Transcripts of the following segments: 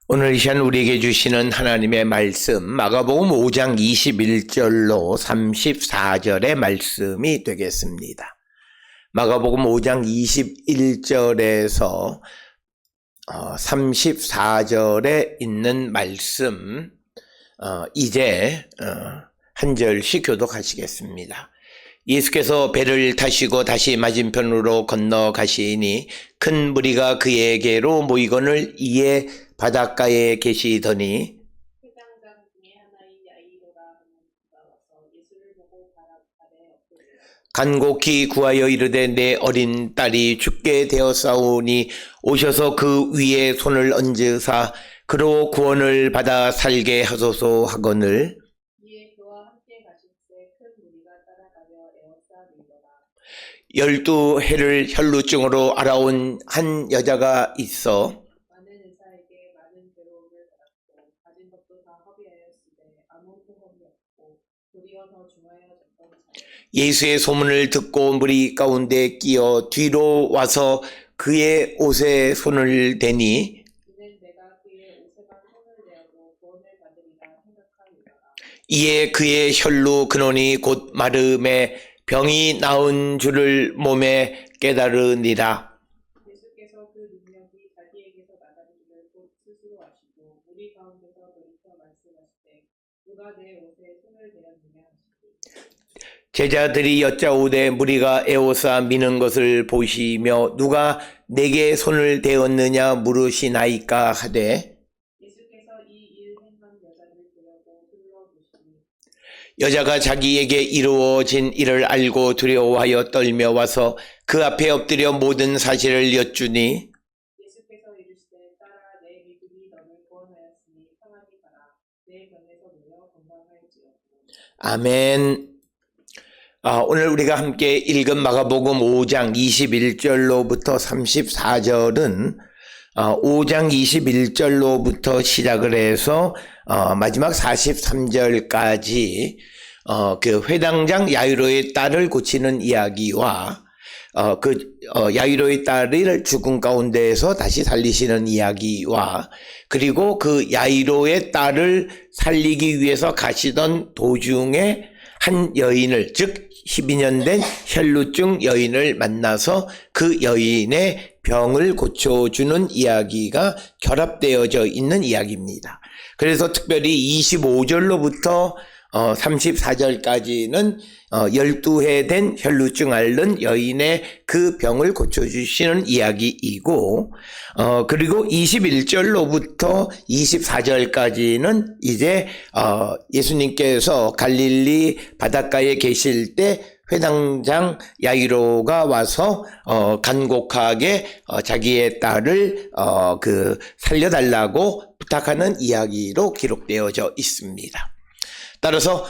오늘 이 시간 우리에게 주시는 하나님의 말씀 마가복음 5장 21절로 34절의 말씀이 되겠습니다. 마가복음 5장 21절에서 34절에 있는 말씀 이제 한 절씩 교독하시겠습니다. 예수께서 배를 타시고 다시 맞은편으로 건너가시니 큰 무리가 그에게로 모이거늘 이에 바닷가에 계시더니 회당장 중에 하나인 야이로라 하는 그가 와서 예수를 보고 발 아래 엎드려 간곡히 구하여 이르되 내 어린 딸이 죽게 되었사오니 오셔서 그 위에 손을 얹으사 그로 구원을 받아 살게 하소서 하거늘 이에 그와 함께 가실새 큰 무리가 따라가려 에워싸리더라. 12해를 혈루증으로 알아온 한 여자가 있어 많은 의사에게 많은 괴로움을 받았고 가진 것도 다 허비하였으되 아무 소원이 없고 도리어 더 중하여졌던 자요. 예수의 소문을 듣고 무리 가운데 끼어 뒤로 와서 그의 옷에 손을 대니 이는 내가 그의 옷에만 손을 내어도 구원을 받으리라 생각하리더라. 이에 그의 혈루 근원이 곧 마름에 병이 나은 줄을 몸에 깨달으니라. 예수께서 그 능력이 자기에게서 나가기를 곧 스스로 아시고 우리 가운데서 돌이켜 말씀하시되 누가 내 옷에 손을 대었느냐 하시니 제자들이 여짜오되 무리가 에워싸 미는 것을 보시며 누가 내게 손을 대었느냐 물으시나이까 하되 예수께서 이 일 행한 여자를 보려고 둘러보시니 여자가 자기에게 이루어진 일을 알고 두려워하여 떨며 와서 그 앞에 엎드려 모든 사실을 여쭈니 예수께서 이르시되 딸아 내 믿음이 너를 구원하였으니 평안히 가라 내 병에서 놓여 건강할지어다. 아멘. 오늘 우리가 함께 읽은 마가복음 5장 21절로부터 34절은 5장 21절로부터 시작을 해서 마지막 43절까지 그 회당장 야이로의 딸을 고치는 이야기와 야이로의 딸을 죽은 가운데에서 다시 살리시는 이야기와 그리고 그 야이로의 딸을 살리기 위해서 가시던 도중에 한 여인을 즉 12년 된 혈루증 여인을 만나서 그 여인의 병을 고쳐주는 이야기가 결합되어져 있는 이야기입니다. 그래서 특별히 25절로부터 34절까지는 12해 된 혈루증 앓는 여인의 그 병을 고쳐주시는 이야기이고 그리고 21절로부터 24절까지는 이제 예수님께서 갈릴리 바닷가에 계실 때 회당장 야이로가 와서 간곡하게 자기의 딸을 살려달라고 부탁하는 이야기로 기록되어져 있습니다. 따라서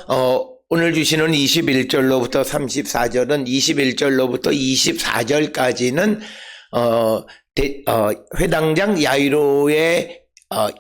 오늘 주시는 21절로부터 34절은 21절로부터 24절까지는 회당장 야이로의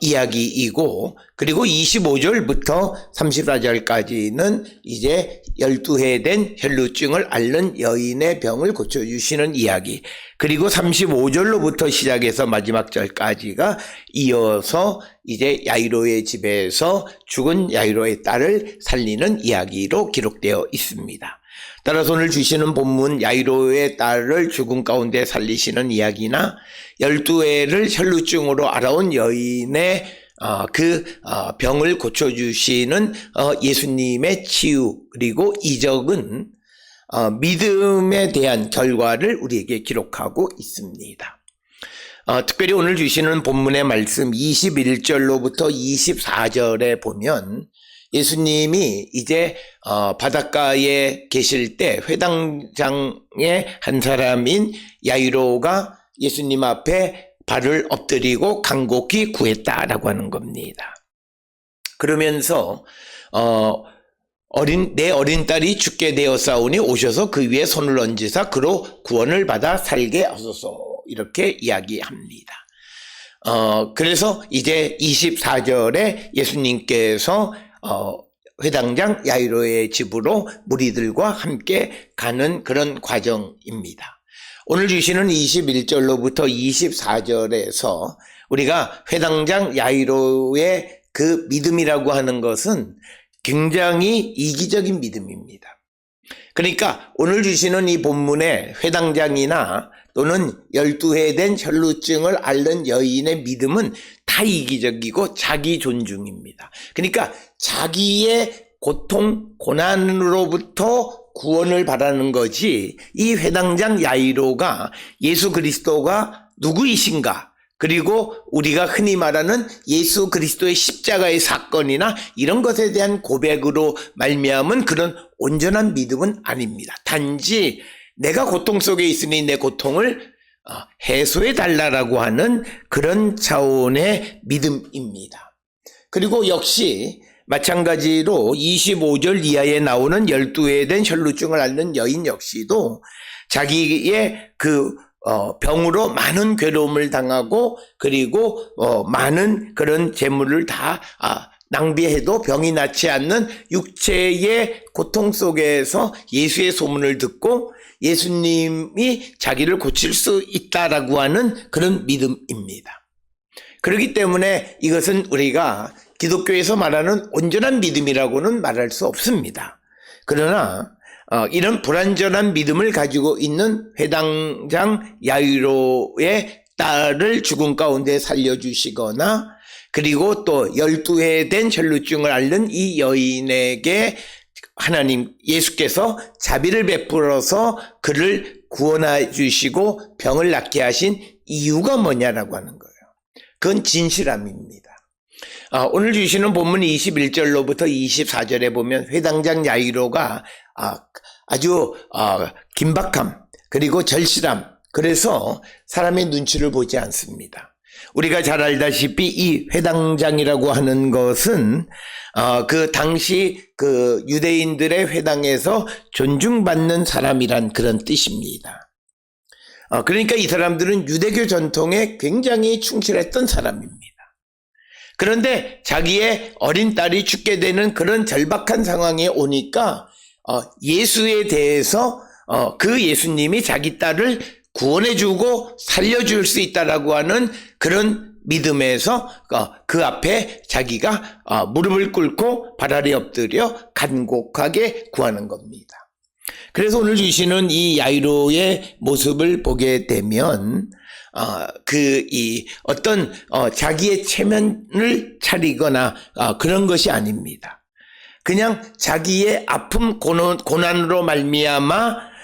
이야기이고 그리고 25절부터 34절까지는 이제 12해 된 혈루증을 앓는 여인의 병을 고쳐주시는 이야기 그리고 35절로부터 시작해서 마지막 절까지가 이어서 이제 야이로의 집에서 죽은 야이로의 딸을 살리는 이야기로 기록되어 있습니다. 따라서 오늘 주시는 본문 야이로의 딸을 죽음 가운데 살리시는 이야기나 12해를 혈루증으로 알아온 여인의 병을 고쳐주시는 예수님의 치유 그리고 이적은 믿음에 대한 결과를 우리에게 기록하고 있습니다. 특별히 오늘 주시는 본문의 말씀 21절로부터 24절에 보면 예수님이 이제 바닷가에 계실 때 회당장의 한 사람인 야이로가 예수님 앞에 발을 엎드리고 간곡히 구했다라고 하는 겁니다. 그러면서 내 어린 딸이 죽게 되었사오니 오셔서 그 위에 손을 얹으사 그로 구원을 받아 살게 하소서 이렇게 이야기합니다. 그래서 이제 24절에 예수님께서 회당장 야이로의 집으로 무리들과 함께 가는 그런 과정입니다. 오늘 주시는 21절로부터 24절에서 우리가 회당장 야이로의 그 믿음이라고 하는 것은 굉장히 이기적인 믿음입니다. 그러니까 오늘 주시는 이 본문의 회당장이나 또는 12회 된 혈루증을 앓는 여인의 믿음은 다 이기적이고 자기 존중입니다. 그러니까 자기의 고통, 고난으로부터 구원을 바라는 거지, 이 회당장 야이로가 예수 그리스도가 누구이신가, 그리고 우리가 흔히 말하는 예수 그리스도의 십자가의 사건이나 이런 것에 대한 고백으로 말미암은 그런 온전한 믿음은 아닙니다. 단지 내가 고통 속에 있으니 내 고통을 해소해 달라라고 하는 그런 차원의 믿음입니다. 그리고 역시 마찬가지로 25절 이하에 나오는 12회 된 혈루증을 앓는 여인 역시도 자기의 그 병으로 많은 괴로움을 당하고, 그리고 많은 그런 재물을 다 낭비해도 병이 낫지 않는 육체의 고통 속에서 예수의 소문을 듣고 예수님이 자기를 고칠 수 있다라고 하는 그런 믿음입니다. 그렇기 때문에 이것은 우리가 기독교에서 말하는 온전한 믿음이라고는 말할 수 없습니다. 그러나 이런 불완전한 믿음을 가지고 있는 회당장 야이로의 딸을 죽음 가운데 살려주시거나, 그리고 또 12회 된 혈루증을 앓는 이 여인에게 예수께서 자비를 베풀어서 그를 구원해 주시고 병을 낫게 하신 이유가 뭐냐라고 하는 거예요. 그건 진실함입니다. 오늘 주시는 본문 21절로부터 24절에 보면 회당장 야이로가 아주 긴박함, 그리고 절실함, 그래서 사람의 눈치를 보지 않습니다. 우리가 잘 알다시피 이 회당장이라고 하는 것은 그 당시 그 유대인들의 회당에서 존중받는 사람이란 그런 뜻입니다. 그러니까 이 사람들은 유대교 전통에 굉장히 충실했던 사람입니다. 그런데 자기의 어린 딸이 죽게 되는 그런 절박한 상황에 오니까 예수에 대해서 그 예수님이 자기 딸을 구원해주고 살려줄 수 있다라고 하는 그런 믿음에서 그 앞에 자기가 무릎을 꿇고 발 아래 엎드려 간곡하게 구하는 겁니다. 그래서 오늘 주시는 이 야이로의 모습을 보게 되면 어떤 자기의 체면을 차리거나 그런 것이 아닙니다. 그냥 자기의 아픔 고난으로 말미암아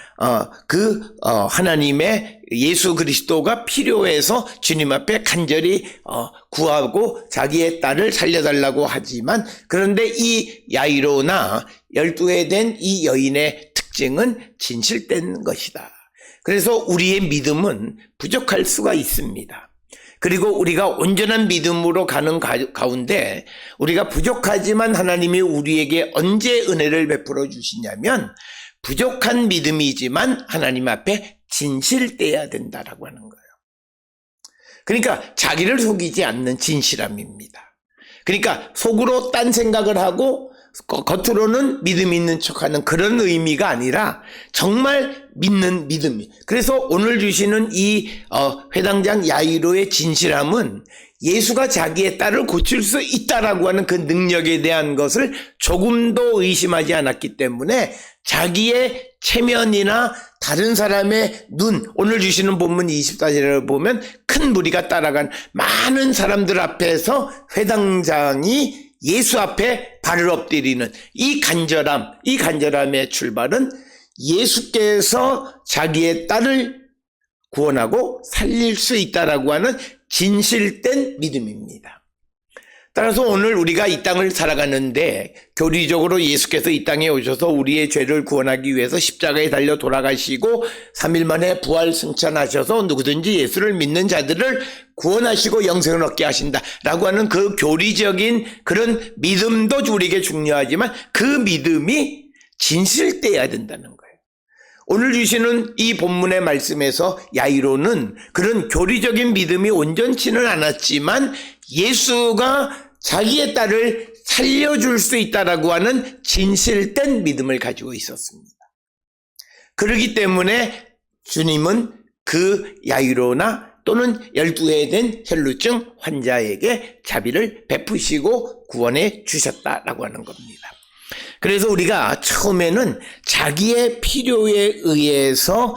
하나님의 예수 그리스도가 필요해서 주님 앞에 간절히 구하고 자기의 딸을 살려달라고 하지만, 그런데 이 야이로나 12회 된 이 여인의 특징은 진실된 것이다. 그래서 우리의 믿음은 부족할 수가 있습니다. 그리고 우리가 온전한 믿음으로 가는 가운데 우리가 부족하지만 하나님이 우리에게 언제 은혜를 베풀어 주시냐면 부족한 믿음이지만 하나님 앞에 진실돼야 된다라고 하는 거예요. 그러니까 자기를 속이지 않는 진실함입니다. 그러니까 속으로 딴 생각을 하고 겉으로는 믿음 있는 척하는 그런 의미가 아니라 정말 믿는 믿음이. 그래서 오늘 주시는 이 회당장 야이로의 진실함은 예수가 자기의 딸을 고칠 수 있다라고 하는 그 능력에 대한 것을 조금도 의심하지 않았기 때문에 자기의 체면이나 다른 사람의 눈, 오늘 주시는 본문 24절을 보면 큰 무리가 따라간 많은 사람들 앞에서 회당장이 예수 앞에 발을 엎드리는 이 간절함의 출발은 예수께서 자기의 딸을 구원하고 살릴 수 있다라고 하는 진실된 믿음입니다. 따라서 오늘 우리가 이 땅을 살아가는데 교리적으로 예수께서 이 땅에 오셔서 우리의 죄를 구원하기 위해서 십자가에 달려 돌아가시고 3일 만에 부활 승천하셔서 누구든지 예수를 믿는 자들을 구원하시고 영생을 얻게 하신다라고 하는 그 교리적인 그런 믿음도 우리에게 중요하지만 그 믿음이 진실돼야 된다는 거예요. 오늘 주시는 이 본문의 말씀에서 야이로는 그런 교리적인 믿음이 온전치는 않았지만 예수가 자기의 딸을 살려줄 수 있다라고 하는 진실된 믿음을 가지고 있었습니다. 그렇기 때문에 주님은 그 야이로나 또는 12회 된 혈루증 환자에게 자비를 베푸시고 구원해 주셨다라고 하는 겁니다. 그래서 우리가 처음에는 자기의 필요에 의해서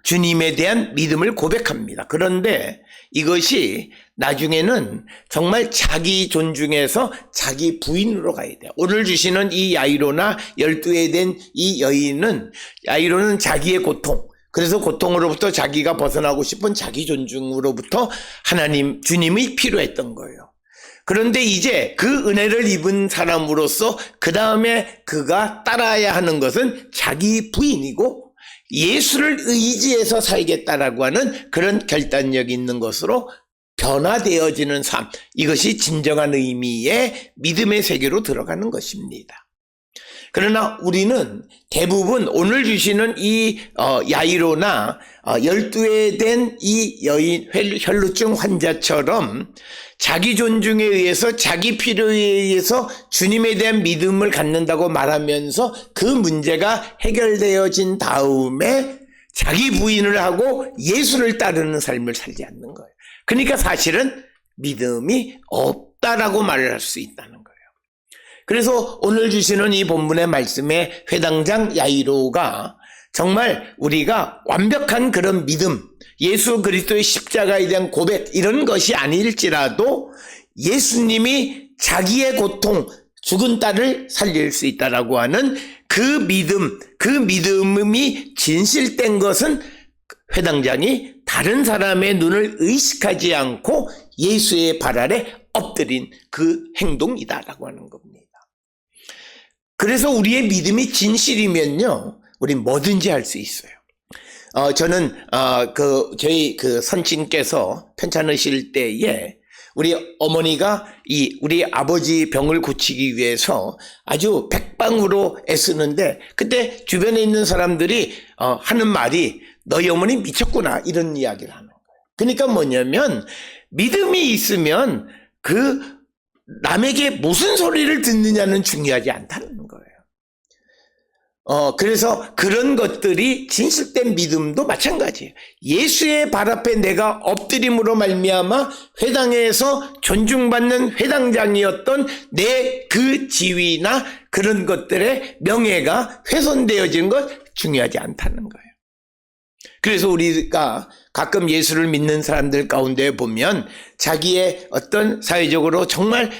주님에 대한 믿음을 고백합니다. 그런데 이것이 나중에는 정말 자기 존중에서 자기 부인으로 가야 돼요. 오늘 주시는 이 야이로나 12회 된 이 여인은, 야이로는 자기의 고통, 그래서 고통으로부터 자기가 벗어나고 싶은 자기 존중으로부터 하나님, 주님이 필요했던 거예요. 그런데 이제 그 은혜를 입은 사람으로서 그 다음에 그가 따라야 하는 것은 자기 부인이고 예수를 의지해서 살겠다라고 하는 그런 결단력 있는 것으로 변화되어지는 삶, 이것이 진정한 의미의 믿음의 세계로 들어가는 것입니다. 그러나 우리는 대부분 오늘 주시는 이 야이로나 12회 된 이 여인 혈루증 환자처럼 자기 존중에 의해서 자기 필요에 의해서 주님에 대한 믿음을 갖는다고 말하면서 그 문제가 해결되어진 다음에 자기 부인을 하고 예수를 따르는 삶을 살지 않는 거예요. 그러니까 사실은 믿음이 없다라고 말을 할 수 있다는 거예요. 그래서 오늘 주시는 이 본문의 말씀에 회당장 야이로가 정말 우리가 완벽한 그런 믿음, 예수 그리스도의 십자가에 대한 고백, 이런 것이 아닐지라도 예수님이 자기의 고통, 죽은 딸을 살릴 수 있다라고 하는 그 믿음, 그 믿음이 진실된 것은 회당장이 다른 사람의 눈을 의식하지 않고 예수의 발 아래 엎드린 그 행동이다라고 하는 겁니다. 그래서 우리의 믿음이 진실이면요, 우리 뭐든지 할 수 있어요. 저는 저희 선친께서 편찮으실 때에 우리 어머니가 우리 아버지 병을 고치기 위해서 아주 백방으로 애쓰는데, 그때 주변에 있는 사람들이 하는 말이 너희 어머니 미쳤구나, 이런 이야기를 하는 거예요. 그러니까 뭐냐면 믿음이 있으면 그 남에게 무슨 소리를 듣느냐는 중요하지 않다는 거예요. 그래서 그런 것들이 진실된 믿음도 마찬가지예요. 예수의 발 앞에 내가 엎드림으로 말미암아 회당에서 존중받는 회당장이었던 내 그 지위나 그런 것들의 명예가 훼손되어진 것 중요하지 않다는 거예요. 그래서 우리가 가끔 예수를 믿는 사람들 가운데 보면 자기의 어떤 사회적으로 정말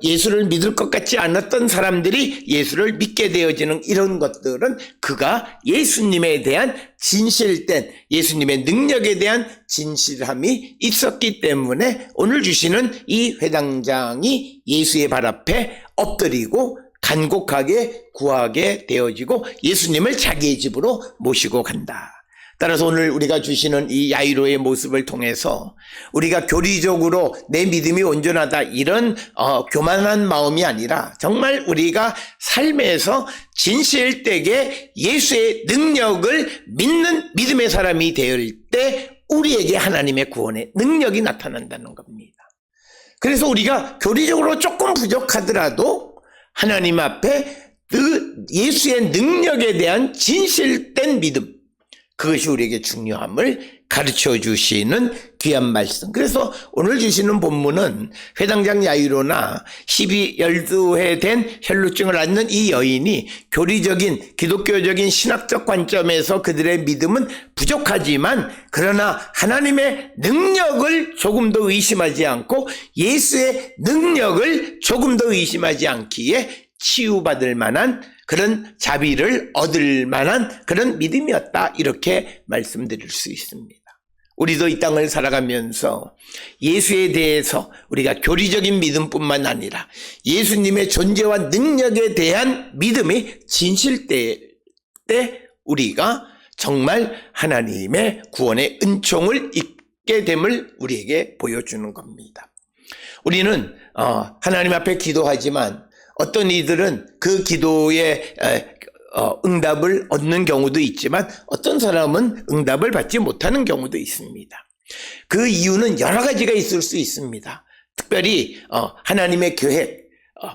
예수를 믿을 것 같지 않았던 사람들이 예수를 믿게 되어지는 이런 것들은 그가 예수님에 대한 진실된, 예수님의 능력에 대한 진실함이 있었기 때문에 오늘 주시는 이 회당장이 예수의 발 앞에 엎드리고 간곡하게 구하게 되어지고 예수님을 자기의 집으로 모시고 간다. 따라서 오늘 우리가 주시는 이 야이로의 모습을 통해서 우리가 교리적으로 내 믿음이 온전하다, 이런 교만한 마음이 아니라 정말 우리가 삶에서 진실되게 예수의 능력을 믿는 믿음의 사람이 될 때 우리에게 하나님의 구원의 능력이 나타난다는 겁니다. 그래서 우리가 교리적으로 조금 부족하더라도 하나님 앞에 그 예수의 능력에 대한 진실된 믿음, 그것이 우리에게 중요함을 가르쳐 주시는 귀한 말씀. 그래서 오늘 주시는 본문은 회당장 야이로나 12회 된 혈루증을 앓는 이 여인이 교리적인 기독교적인 신학적 관점에서 그들의 믿음은 부족하지만 그러나 하나님의 능력을 조금 더 의심하지 않고 예수의 능력을 조금 더 의심하지 않기에 치유받을 만한 그런 자비를 얻을 만한 그런 믿음이었다, 이렇게 말씀드릴 수 있습니다. 우리도 이 땅을 살아가면서 예수에 대해서 우리가 교리적인 믿음뿐만 아니라 예수님의 존재와 능력에 대한 믿음이 진실될 때 우리가 정말 하나님의 구원의 은총을 입게 됨을 우리에게 보여주는 겁니다. 우리는 하나님 앞에 기도하지만 어떤 이들은 그 기도에 응답을 얻는 경우도 있지만 어떤 사람은 응답을 받지 못하는 경우도 있습니다. 그 이유는 여러 가지가 있을 수 있습니다. 특별히 하나님의 계획,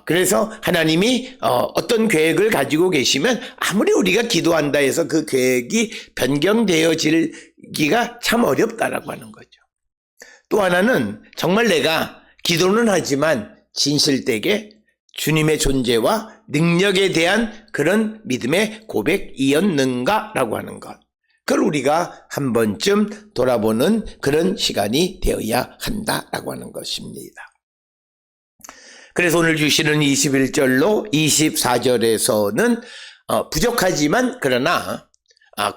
그래서 하나님이 어떤 계획을 가지고 계시면 아무리 우리가 기도한다 해서 그 계획이 변경되어지기가 참 어렵다라고 하는 거죠. 또 하나는 정말 내가 기도는 하지만 진실되게 주님의 존재와 능력에 대한 그런 믿음의 고백이었는가라고 하는 것. 그걸 우리가 한 번쯤 돌아보는 그런 시간이 되어야 한다라고 하는 것입니다. 그래서 오늘 주시는 21절로 24절에서는 부족하지만 그러나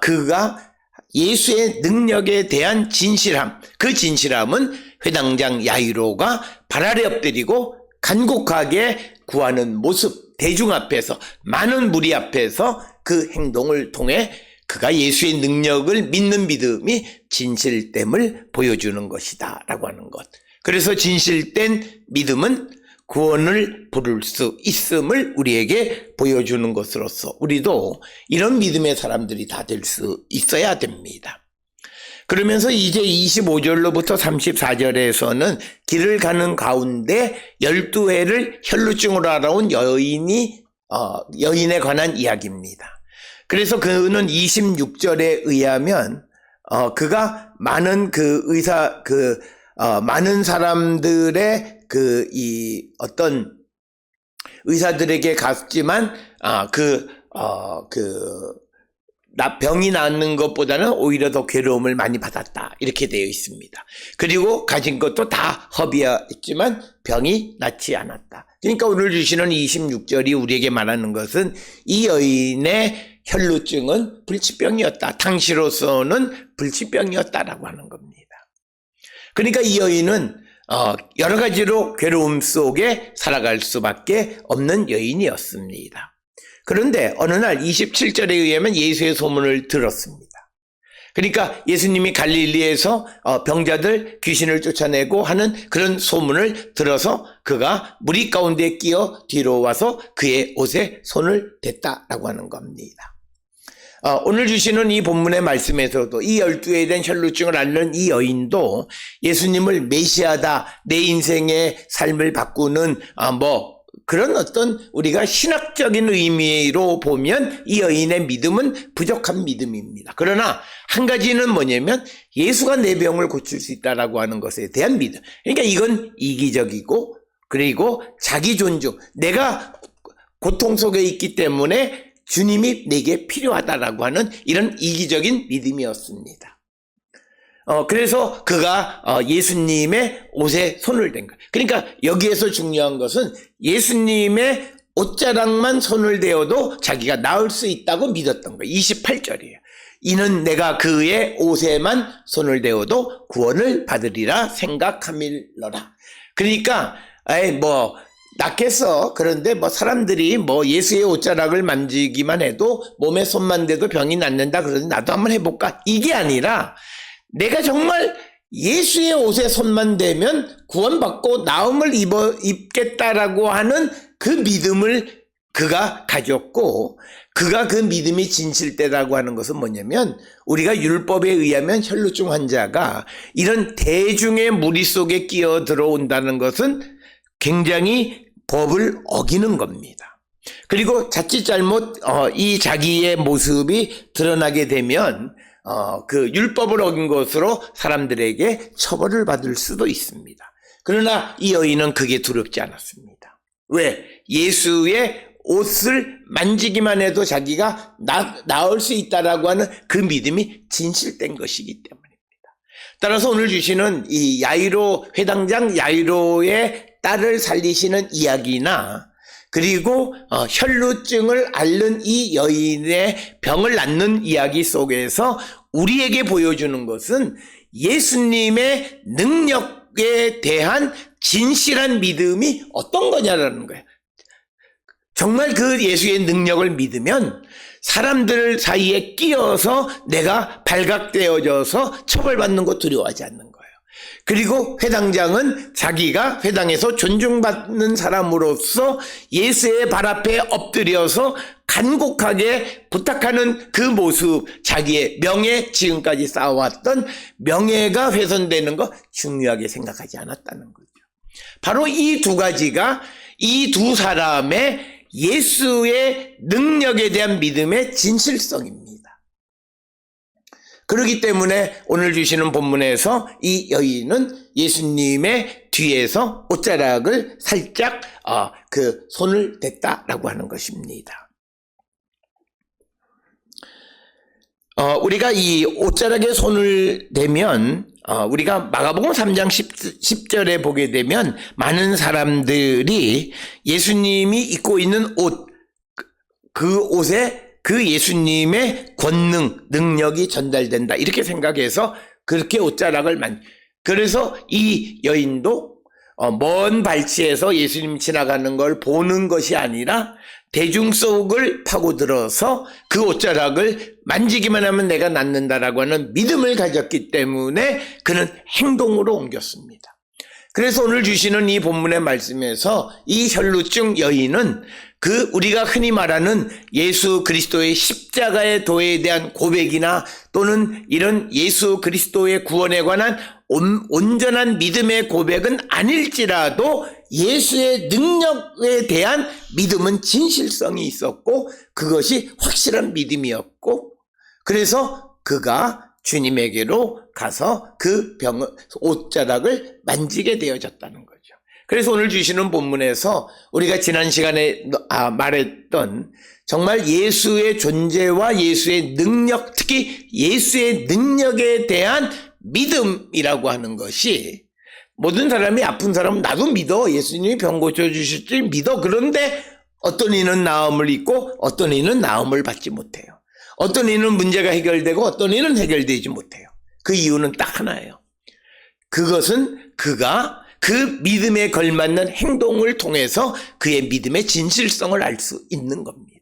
그가 예수의 능력에 대한 진실함, 그 진실함은 회당장 야이로가 발 아래 엎드리고 간곡하게 구하는 모습, 대중 앞에서, 많은 무리 앞에서 그 행동을 통해 그가 예수의 능력을 믿는 믿음이 진실됨을 보여주는 것이다 라고 하는 것. 그래서 진실된 믿음은 구원을 부를 수 있음을 우리에게 보여주는 것으로서 우리도 이런 믿음의 사람들이 다 될 수 있어야 됩니다. 그러면서 이제 25절로부터 34절에서는 길을 가는 가운데 12해를 혈루증으로 알아온 여인에 관한 이야기입니다. 그래서 그는 26절에 의하면 그가 많은 많은 사람들의 어떤 의사들에게 갔지만 병이 낫는 것보다는 오히려 더 괴로움을 많이 받았다. 이렇게 되어 있습니다. 그리고 가진 것도 다 허비했지만 병이 낫지 않았다. 그러니까 오늘 주시는 26절이 우리에게 말하는 것은 이 여인의 혈루증은 불치병이었다. 당시로서는 불치병이었다라고 하는 겁니다. 그러니까 이 여인은 여러 가지로 괴로움 속에 살아갈 수밖에 없는 여인이었습니다. 그런데 어느 날 27절에 의하면 예수의 소문을 들었습니다. 그러니까 예수님이 갈릴리에서 병자들 귀신을 쫓아내고 하는 그런 소문을 들어서 그가 무리 가운데 끼어 뒤로 와서 그의 옷에 손을 댔다라고 하는 겁니다. 오늘 주시는 이 본문의 말씀에서도 이 12에 대한 혈루증을 앓는 이 여인도 예수님을 메시아다, 내 인생의 삶을 바꾸는 그런 어떤 우리가 신학적인 의미로 보면 이 여인의 믿음은 부족한 믿음입니다. 그러나 한 가지는 뭐냐면 예수가 내 병을 고칠 수 있다라고 하는 것에 대한 믿음. 그러니까 이건 이기적이고 그리고 자기 존중. 내가 고통 속에 있기 때문에 주님이 내게 필요하다라고 하는 이런 이기적인 믿음이었습니다. 그래서 그가 예수님의 옷에 손을 댄 거예요. 그러니까 여기에서 중요한 것은 예수님의 옷자락만 손을 대어도 자기가 나을 수 있다고 믿었던 거예요. 28절이에요. 이는 내가 그의 옷에만 손을 대어도 구원을 받으리라 생각함일러라. 그러니까 낫겠어. 그런데 사람들이 예수의 옷자락을 만지기만 해도 몸에 손만 대도 병이 낫는다. 그러니 나도 한번 해볼까? 이게 아니라 내가 정말 예수의 옷에 손만 대면 구원받고 나음을 입겠다라고 하는 그 믿음을 그가 가졌고, 그가 그 믿음이 진실되다고 하는 것은 뭐냐면 우리가 율법에 의하면 혈루증 환자가 이런 대중의 무리 속에 끼어 들어온다는 것은 굉장히 법을 어기는 겁니다. 그리고 자칫 잘못 이 자기의 모습이 드러나게 되면 그 율법을 어긴 것으로 사람들에게 처벌을 받을 수도 있습니다. 그러나 이 여인은 그게 두렵지 않았습니다. 왜? 예수의 옷을 만지기만 해도 자기가 나을 수 있다라고 하는 그 믿음이 진실된 것이기 때문입니다. 따라서 오늘 주시는 이 회당장 야이로의 딸을 살리시는 이야기나 그리고 혈루증을 앓는 이 여인의 병을 낫는 이야기 속에서 우리에게 보여주는 것은 예수님의 능력에 대한 진실한 믿음이 어떤 거냐라는 거예요. 정말 그 예수의 능력을 믿으면 사람들 사이에 끼어서 내가 발각되어져서 처벌받는 거 두려워하지 않는 거예요. 그리고 회당장은 자기가 회당에서 존중받는 사람으로서 예수의 발 앞에 엎드려서 간곡하게 부탁하는 그 모습, 자기의 명예, 지금까지 쌓아왔던 명예가 훼손되는 거 중요하게 생각하지 않았다는 거죠. 바로 이 두 가지가 이 두 사람의 예수의 능력에 대한 믿음의 진실성입니다. 그렇기 때문에 오늘 주시는 본문에서 이 여인은 예수님의 뒤에서 옷자락을 살짝 그 손을 댔다라고 하는 것입니다. 우리가 이 옷자락에 손을 대면 우리가 마가복음 3장 10절에 보게 되면 많은 사람들이 예수님이 입고 있는 옷, 그 옷에 그 예수님의 권능, 능력이 전달된다 이렇게 생각해서 그렇게 옷자락을 그래서 이 여인도 먼 발치에서 예수님 지나가는 걸 보는 것이 아니라 대중 속을 파고들어서 그 옷자락을 만지기만 하면 내가 낫는다라고 하는 믿음을 가졌기 때문에 그는 행동으로 옮겼습니다. 그래서 오늘 주시는 이 본문의 말씀에서 이 혈루증 여인은 그 우리가 흔히 말하는 예수 그리스도의 십자가의 도에 대한 고백이나 또는 이런 예수 그리스도의 구원에 관한 온전한 믿음의 고백은 아닐지라도 예수의 능력에 대한 믿음은 진실성이 있었고 그것이 확실한 믿음이었고 그래서 그가 주님에게로 가서 그 옷자락을 만지게 되어졌다는 거죠. 그래서 오늘 주시는 본문에서 우리가 지난 시간에 말했던 정말 예수의 존재와 예수의 능력, 특히 예수의 능력에 대한 믿음이라고 하는 것이 모든 사람이 아픈 사람은 나도 믿어. 예수님이 병 고쳐주실 줄 믿어. 그런데 어떤 이는 나음을 입고 어떤 이는 나음을 받지 못해요. 어떤 이는 문제가 해결되고 어떤 이는 해결되지 못해요. 그 이유는 딱 하나예요. 그것은 그가 그 믿음에 걸맞는 행동을 통해서 그의 믿음의 진실성을 알 수 있는 겁니다.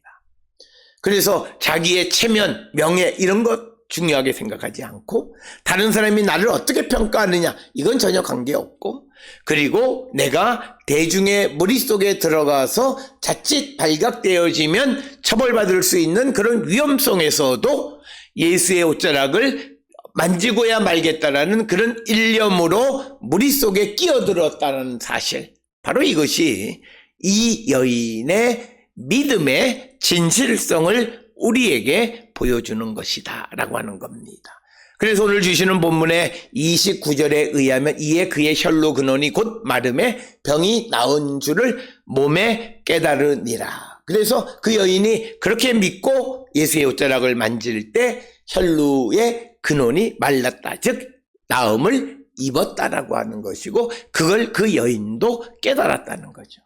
그래서 자기의 체면, 명예 이런 것 중요하게 생각하지 않고 다른 사람이 나를 어떻게 평가하느냐 이건 전혀 관계없고 그리고 내가 대중의 머릿속에 들어가서 자칫 발각되어지면 처벌받을 수 있는 그런 위험성에서도 예수의 옷자락을 만지고야 말겠다라는 그런 일념으로 머릿속에 끼어들었다는 사실, 바로 이것이 이 여인의 믿음의 진실성을 우리에게 보여주는 것이다 라고 하는 겁니다. 그래서 오늘 주시는 본문의 29절에 의하면 이에 그의 혈루 근원이 곧 마름에 병이 나은 줄을 몸에 깨달으니라. 그래서 그 여인이 그렇게 믿고 예수의 옷자락을 만질 때 혈루의 근원이 말랐다, 즉 나음을 입었다라고 하는 것이고 그걸 그 여인도 깨달았다는 거죠.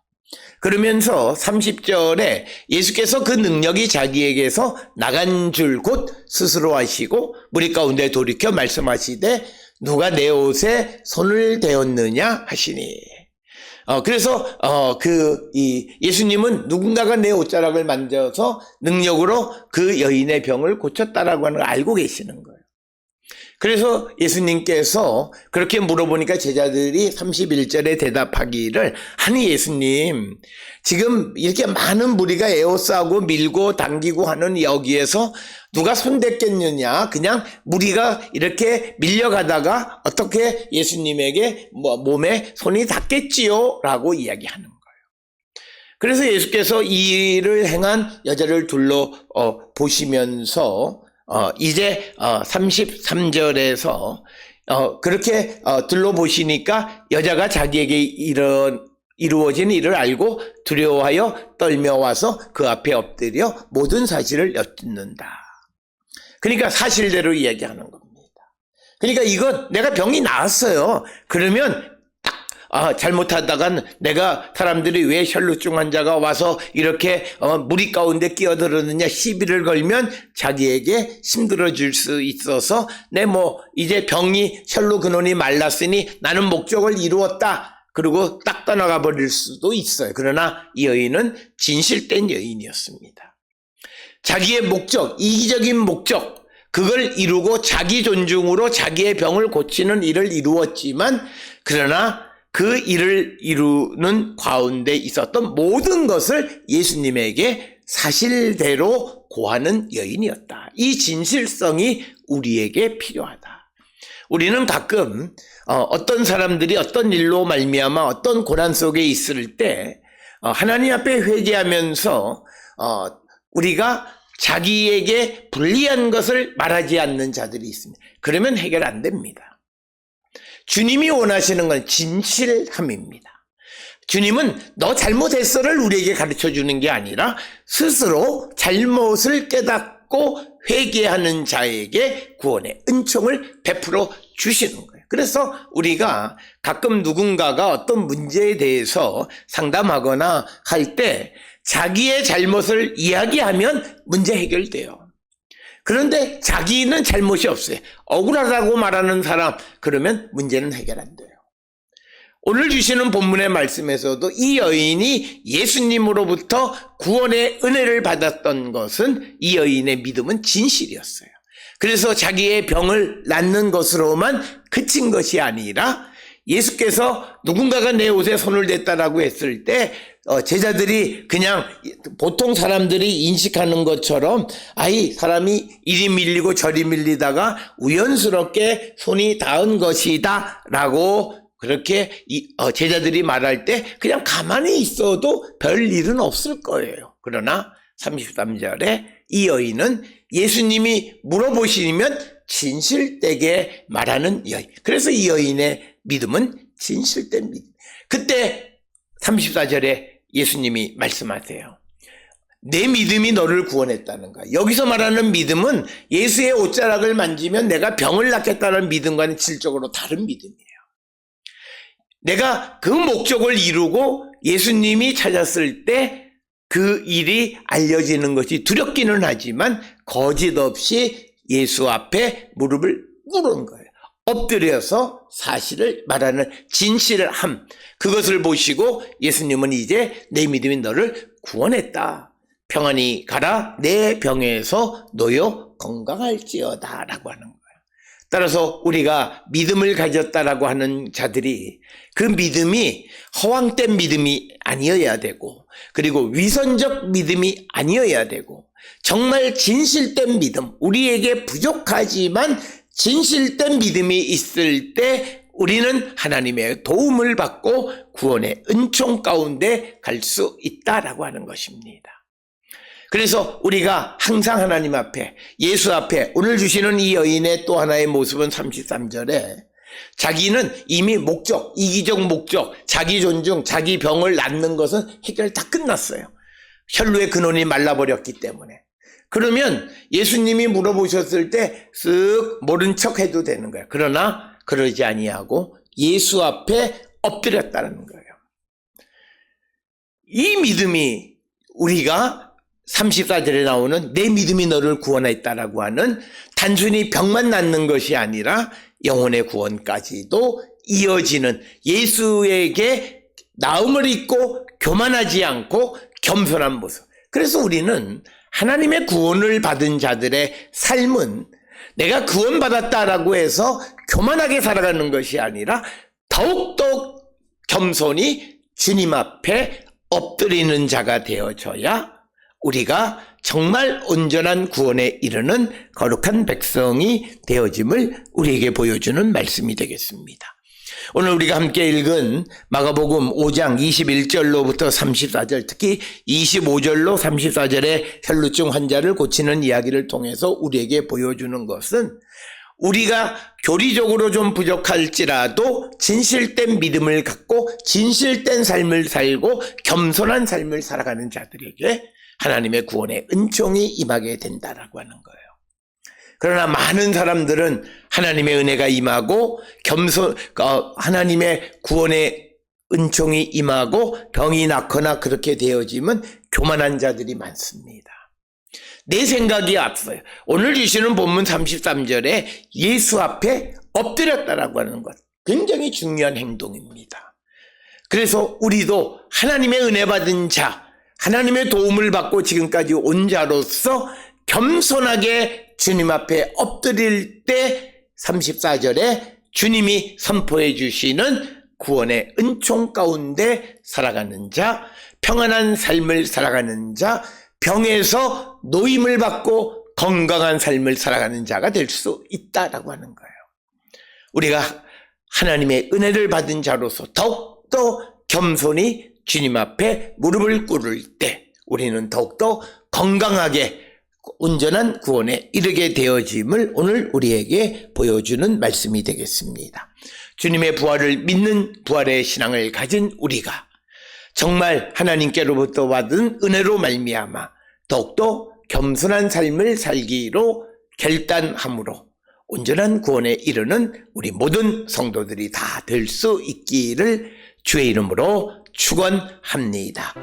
그러면서 30절에 예수께서 그 능력이 자기에게서 나간 줄 곧 스스로 하시고 무리 가운데 돌이켜 말씀하시되 누가 내 옷에 손을 대었느냐 하시니. 그래서 예수님은 누군가가 내 옷자락을 만져서 능력으로 그 여인의 병을 고쳤다라고 하는 걸 알고 계시는 거예요. 그래서 예수님께서 그렇게 물어보니까 제자들이 31절에 대답하기를 아니 예수님 지금 이렇게 많은 무리가 에워싸고 밀고 당기고 하는 여기에서 누가 손댔겠느냐, 그냥 무리가 이렇게 밀려가다가 어떻게 예수님에게 몸에 손이 닿겠지요 라고 이야기하는 거예요. 그래서 예수께서 이 일을 행한 여자를 둘러 보시면서 이제 33절에서 그렇게 둘러보시니까 여자가 자기에게 이루어진 일을 알고 두려워하여 떨며 와서 그 앞에 엎드려 모든 사실을 엿듣는다. 그러니까 사실대로 이야기하는 겁니다. 그러니까 이건 내가 병이 나았어요. 그러면 잘못하다간 내가 사람들이 왜 혈루증 환자가 와서 이렇게 무리 가운데 끼어들었느냐 시비를 걸면 자기에게 힘들어질 수 있어서 이제 병이 혈루 근원이 말랐으니 나는 목적을 이루었다. 그리고 딱 떠나가 버릴 수도 있어요. 그러나 이 여인은 진실된 여인이었습니다. 자기의 목적, 이기적인 목적, 그걸 이루고 자기 존중으로 자기의 병을 고치는 일을 이루었지만 그러나 그 일을 이루는 가운데 있었던 모든 것을 예수님에게 사실대로 고하는 여인이었다. 이 진실성이 우리에게 필요하다. 우리는 가끔 어떤 사람들이 어떤 일로 말미암아 어떤 고난 속에 있을 때 하나님 앞에 회개하면서 우리가 자기에게 불리한 것을 말하지 않는 자들이 있습니다. 그러면 해결 안 됩니다. 주님이 원하시는 건 진실함입니다. 주님은 너 잘못했어를 우리에게 가르쳐 주는 게 아니라 스스로 잘못을 깨닫고 회개하는 자에게 구원의 은총을 베풀어 주시는 거예요. 그래서 우리가 가끔 누군가가 어떤 문제에 대해서 상담하거나 할 때 자기의 잘못을 이야기하면 문제 해결돼요. 그런데 자기는 잘못이 없어요. 억울하다고 말하는 사람, 그러면 문제는 해결 안 돼요. 오늘 주시는 본문의 말씀에서도 이 여인이 예수님으로부터 구원의 은혜를 받았던 것은 이 여인의 믿음은 진실이었어요. 그래서 자기의 병을 낫는 것으로만 그친 것이 아니라 예수께서 누군가가 내 옷에 손을 댔다라고 했을 때 제자들이 그냥 보통 사람들이 인식하는 것처럼 사람이 이리 밀리고 저리 밀리다가 우연스럽게 손이 닿은 것이다 라고 그렇게 제자들이 말할 때 그냥 가만히 있어도 별 일은 없을 거예요. 그러나 33절에 이 여인은 예수님이 물어보시면 진실되게 말하는 여인. 그래서 이 여인의 믿음은 진실된 믿음. 그때 34절에 예수님이 말씀하세요. 내 믿음이 너를 구원했다는 거야. 여기서 말하는 믿음은 예수의 옷자락을 만지면 내가 병을 낫겠다는 믿음과는 질적으로 다른 믿음이에요. 내가 그 목적을 이루고 예수님이 찾았을 때 그 일이 알려지는 것이 두렵기는 하지만 거짓 없이 예수 앞에 무릎을 꿇은 거예요. 엎드려서 사실을 말하는 진실함. 그것을 보시고 예수님은 이제 내 믿음이 너를 구원했다. 평안히 가라. 내 병에서 놓여 건강할지어다 라고 하는 거예요. 따라서 우리가 믿음을 가졌다라고 하는 자들이 그 믿음이 허황된 믿음이 아니어야 되고 그리고 위선적 믿음이 아니어야 되고 정말 진실된 믿음, 우리에게 부족하지만 진실된 믿음이 있을 때 우리는 하나님의 도움을 받고 구원의 은총 가운데 갈 수 있다라고 하는 것입니다. 그래서 우리가 항상 하나님 앞에, 예수 앞에 오늘 주시는 이 여인의 또 하나의 모습은 33절에 자기는 이미 목적, 이기적 목적, 자기 존중, 자기 병을 낫는 것은 해결 다 끝났어요. 혈루의 근원이 말라버렸기 때문에. 그러면 예수님이 물어보셨을 때 쓱 모른 척 해도 되는 거예요. 그러나 그러지 아니하고 예수 앞에 엎드렸다는 거예요. 이 믿음이 우리가 34절에 나오는 내 믿음이 너를 구원했다라고 하는 단순히 병만 낫는 것이 아니라 영혼의 구원까지도 이어지는 예수에게 나음을 입고 교만하지 않고 겸손한 모습. 그래서 우리는 하나님의 구원을 받은 자들의 삶은 내가 구원받았다라고 해서 교만하게 살아가는 것이 아니라 더욱더 겸손히 주님 앞에 엎드리는 자가 되어져야 우리가 정말 온전한 구원에 이르는 거룩한 백성이 되어짐을 우리에게 보여주는 말씀이 되겠습니다. 오늘 우리가 함께 읽은 마가복음 5장 21절로부터 34절, 특히 25절로 34절의 혈루증 환자를 고치는 이야기를 통해서 우리에게 보여주는 것은 우리가 교리적으로 좀 부족할지라도 진실된 믿음을 갖고 진실된 삶을 살고 겸손한 삶을 살아가는 자들에게 하나님의 구원의 은총이 임하게 된다라고 하는 거예요. 그러나 많은 사람들은 하나님의 은혜가 임하고 하나님의 구원의 은총이 임하고 병이 낫거나 그렇게 되어지면 교만한 자들이 많습니다. 내 생각이 앞서요. 오늘 주시는 본문 33절에 예수 앞에 엎드렸다라고 하는 것, 굉장히 중요한 행동입니다. 그래서 우리도 하나님의 은혜 받은 자, 하나님의 도움을 받고 지금까지 온 자로서 겸손하게 주님 앞에 엎드릴 때 34절에 주님이 선포해 주시는 구원의 은총 가운데 살아가는 자, 평안한 삶을 살아가는 자, 병에서 노임을 받고 건강한 삶을 살아가는 자가 될 수 있다라고 하는 거예요. 우리가 하나님의 은혜를 받은 자로서 더욱더 겸손히 주님 앞에 무릎을 꿇을 때 우리는 더욱더 건강하게 온전한 구원에 이르게 되어짐을 오늘 우리에게 보여주는 말씀이 되겠습니다. 주님의 부활을 믿는 부활의 신앙을 가진 우리가 정말 하나님께로부터 받은 은혜로 말미암아 더욱더 겸손한 삶을 살기로 결단함으로 온전한 구원에 이르는 우리 모든 성도들이 다 될 수 있기를 주의 이름으로 축원합니다.